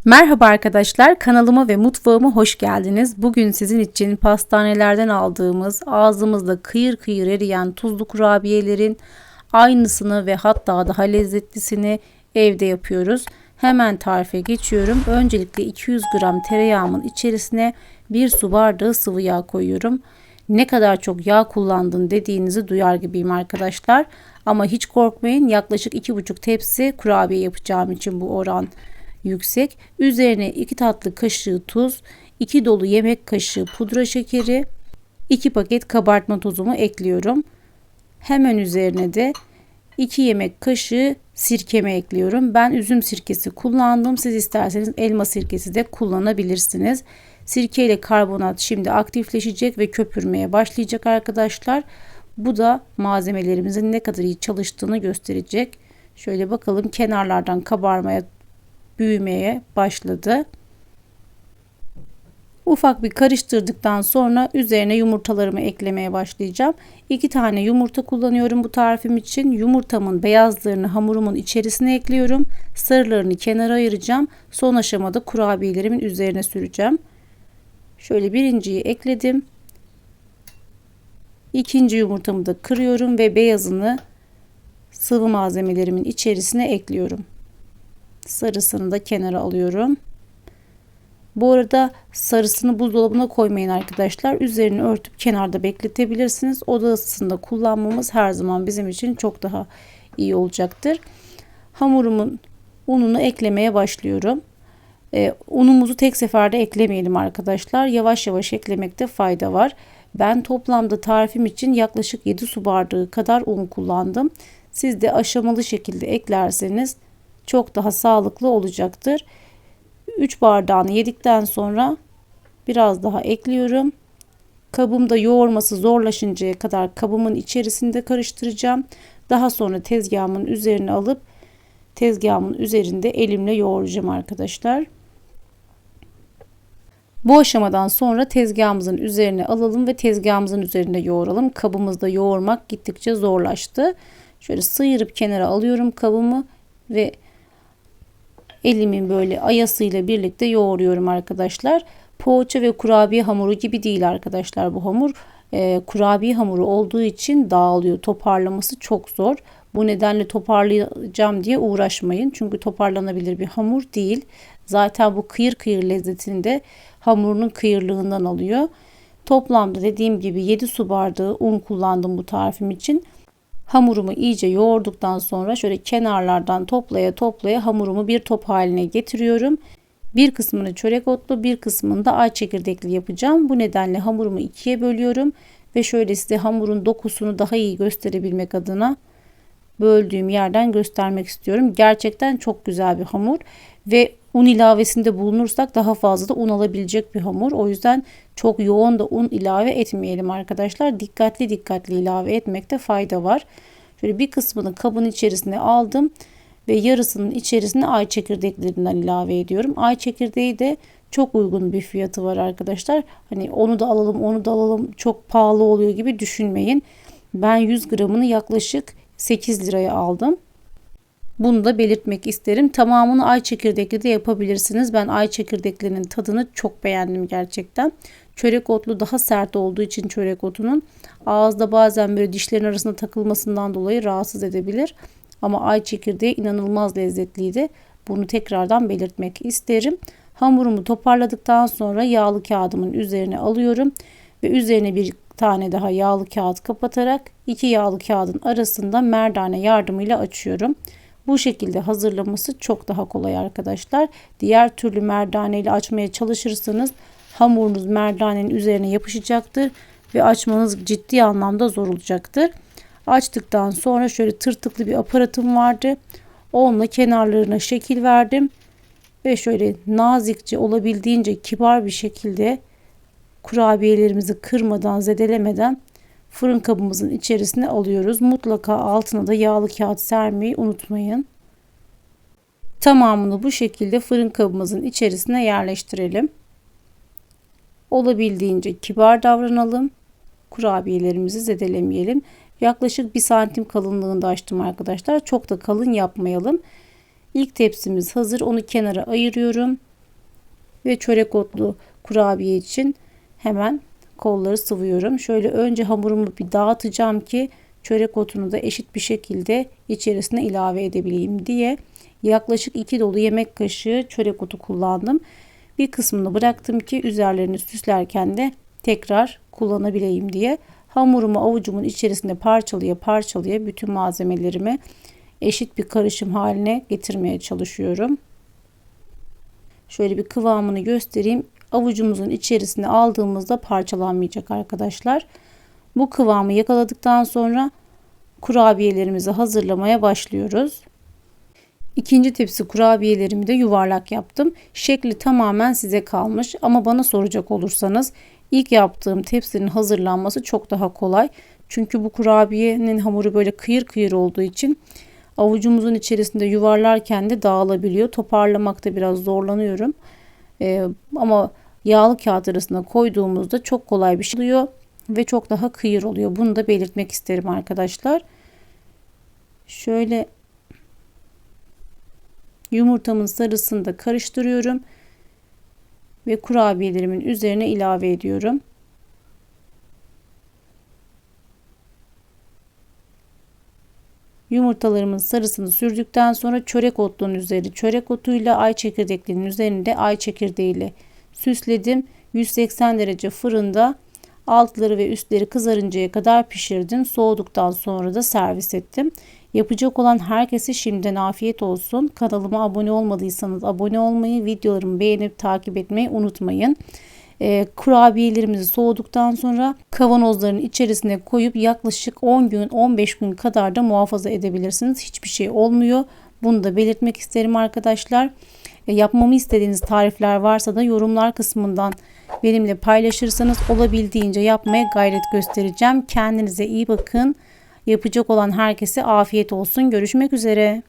Merhaba arkadaşlar, kanalıma ve mutfağıma hoş geldiniz. Bugün sizin için pastanelerden aldığımız, ağzımızda kıyır kıyır eriyen tuzlu kurabiyelerin aynısını ve hatta daha lezzetlisini evde yapıyoruz. Hemen tarife geçiyorum. Öncelikle 200 gram tereyağımın içerisine 1 su bardağı sıvı yağ koyuyorum. Ne kadar çok yağ kullandın dediğinizi duyar gibiyim arkadaşlar. Ama hiç korkmayın, yaklaşık 2,5 tepsi kurabiye yapacağım için bu oran yüksek. Üzerine 2 tatlı kaşığı tuz, 2 dolu yemek kaşığı pudra şekeri, 2 paket kabartma tozumu ekliyorum. Hemen üzerine de 2 yemek kaşığı sirkemi ekliyorum. Ben üzüm sirkesi kullandım. Siz isterseniz elma sirkesi de kullanabilirsiniz. Sirke ile karbonat şimdi aktifleşecek ve köpürmeye başlayacak arkadaşlar. Bu da malzemelerimizin ne kadar iyi çalıştığını gösterecek. Şöyle bakalım, kenarlardan kabarmaya, büyümeye başladı. Ufak bir karıştırdıktan sonra üzerine yumurtalarımı eklemeye başlayacağım. 2 tane yumurta kullanıyorum bu tarifim için. Yumurtamın beyazlarını hamurumun içerisine ekliyorum. Sarılarını kenara ayıracağım. Son aşamada kurabiyelerimin üzerine süreceğim. Şöyle birinciyi ekledim. İkinci yumurtamı da kırıyorum ve beyazını sıvı malzemelerimin içerisine ekliyorum. Sarısını da kenara alıyorum. Bu arada sarısını buzdolabına koymayın arkadaşlar. Üzerini örtüp kenarda bekletebilirsiniz. Oda ısısında kullanmamız her zaman bizim için çok daha iyi olacaktır. Hamurumun ununu eklemeye başlıyorum. Unumuzu tek seferde eklemeyelim arkadaşlar. Yavaş yavaş eklemekte fayda var. Ben toplamda tarifim için yaklaşık 7 su bardağı kadar un kullandım. Siz de aşamalı şekilde eklerseniz çok daha sağlıklı olacaktır. 3 bardağını yedikten sonra biraz daha ekliyorum. Kabımda yoğurması zorlaşıncaya kadar kabımın içerisinde karıştıracağım. Daha sonra tezgahımın üzerine alıp tezgahımın üzerinde elimle yoğuracağım arkadaşlar. Bu aşamadan sonra tezgahımızın üzerine alalım ve tezgahımızın üzerinde yoğuralım. Kabımızda yoğurmak gittikçe zorlaştı. Şöyle sıyırıp kenara alıyorum kabımı ve elimin böyle ayasıyla birlikte yoğuruyorum arkadaşlar. Poğaça ve kurabiye hamuru gibi değil arkadaşlar bu hamur. Kurabiye hamuru olduğu için dağılıyor. Toparlaması çok zor. Bu nedenle toparlayacağım diye uğraşmayın. Çünkü toparlanabilir bir hamur değil. Zaten bu kıyır kıyır lezzetini de hamurunun kıyırlığından alıyor. Toplamda dediğim gibi 7 su bardağı un kullandım bu tarifim için. Hamurumu iyice yoğurduktan sonra şöyle kenarlardan toplaya toplaya hamurumu bir top haline getiriyorum. Bir kısmını çörek otlu, bir kısmını da ay çekirdekli yapacağım. Bu nedenle hamurumu ikiye bölüyorum ve şöyle size hamurun dokusunu daha iyi gösterebilmek adına böldüğüm yerden göstermek istiyorum. Gerçekten çok güzel bir hamur ve un ilavesinde bulunursak daha fazla da un alabilecek bir hamur. O yüzden çok yoğun da un ilave etmeyelim arkadaşlar. Dikkatli dikkatli ilave etmekte fayda var. Şöyle bir kısmını kabın içerisine aldım ve yarısının içerisine ay çekirdeklerinden ilave ediyorum. Ay çekirdeği de çok uygun bir fiyatı var arkadaşlar. Hani onu da alalım, onu da alalım, çok pahalı oluyor gibi düşünmeyin. Ben 100 gramını yaklaşık 8 liraya aldım. Bunu da belirtmek isterim. Tamamını ay çekirdekli de yapabilirsiniz. Ben ay çekirdeklerinin tadını çok beğendim gerçekten. Çörek otlu daha sert olduğu için çörek otunun ağızda bazen böyle dişlerin arasında takılmasından dolayı rahatsız edebilir. Ama ay çekirdeği inanılmaz lezzetliydi. Bunu tekrardan belirtmek isterim. Hamurumu toparladıktan sonra yağlı kağıdımın üzerine alıyorum ve üzerine bir tane daha yağlı kağıt kapatarak iki yağlı kağıdın arasında merdane yardımıyla açıyorum. Bu şekilde hazırlaması çok daha kolay arkadaşlar. Diğer türlü merdane ile açmaya çalışırsanız hamurunuz merdanenin üzerine yapışacaktır ve açmanız ciddi anlamda zor olacaktır. Açtıktan sonra şöyle tırtıklı bir aparatım vardı. Onunla kenarlarına şekil verdim ve şöyle nazikçe, olabildiğince kibar bir şekilde kurabiyelerimizi kırmadan, zedelemeden fırın kabımızın içerisine alıyoruz. Mutlaka altına da yağlı kağıt sermeyi unutmayın. Tamamını bu şekilde fırın kabımızın içerisine yerleştirelim. Olabildiğince kibar davranalım. Kurabiyelerimizi zedelemeyelim. Yaklaşık 1 santim kalınlığında açtım arkadaşlar. Çok da kalın yapmayalım. İlk tepsimiz hazır. Onu kenara ayırıyorum. ve çörek otlu kurabiye için hemen kolları sıvıyorum. Şöyle önce hamurumu bir dağıtacağım ki çörek otunu da eşit bir şekilde içerisine ilave edebileyim diye. Yaklaşık 2 dolu yemek kaşığı çörek otu kullandım. Bir kısmını bıraktım ki üzerlerini süslerken de tekrar kullanabileyim diye. Hamurumu avucumun içerisinde parçalaya parçalaya bütün malzemelerimi eşit bir karışım haline getirmeye çalışıyorum. Şöyle bir kıvamını göstereyim. Avucumuzun içerisine aldığımızda parçalanmayacak arkadaşlar. Bu kıvamı yakaladıktan sonra kurabiyelerimizi hazırlamaya başlıyoruz. İkinci tepsi kurabiyelerimi de yuvarlak yaptım. Şekli tamamen size kalmış ama bana soracak olursanız ilk yaptığım tepsinin hazırlanması çok daha kolay. Çünkü bu kurabiyenin hamuru böyle kıyır kıyır olduğu için avucumuzun içerisinde yuvarlarken de dağılabiliyor. Toparlamakta biraz zorlanıyorum. Ama yağlı kağıt arasına koyduğumuzda çok kolay bir şey oluyor ve çok daha kıyır oluyor. Bunu da belirtmek isterim arkadaşlar. Şöyle yumurtamın sarısını da karıştırıyorum ve kurabiyelerimin üzerine ilave ediyorum. Yumurtalarımın sarısını sürdükten sonra çörek otunun üzeri çörek otuyla ay çekirdeklerinin üzerinde ay çekirdeğiyle süsledim. 180 derece fırında altları ve üstleri kızarıncaya kadar pişirdim. Soğuduktan sonra da servis ettim. Yapacak olan herkese şimdiden afiyet olsun. Kanalıma abone olmadıysanız abone olmayı, videolarımı beğenip takip etmeyi unutmayın. Kurabiyelerimizi soğuduktan sonra kavanozların içerisine koyup yaklaşık 10 gün 15 gün kadar da muhafaza edebilirsiniz. Hiçbir şey olmuyor. Bunu da belirtmek isterim arkadaşlar. Yapmamı istediğiniz tarifler varsa da yorumlar kısmından benimle paylaşırsanız olabildiğince yapmaya gayret göstereceğim. Kendinize iyi bakın. Yapacak olan herkese afiyet olsun. Görüşmek üzere.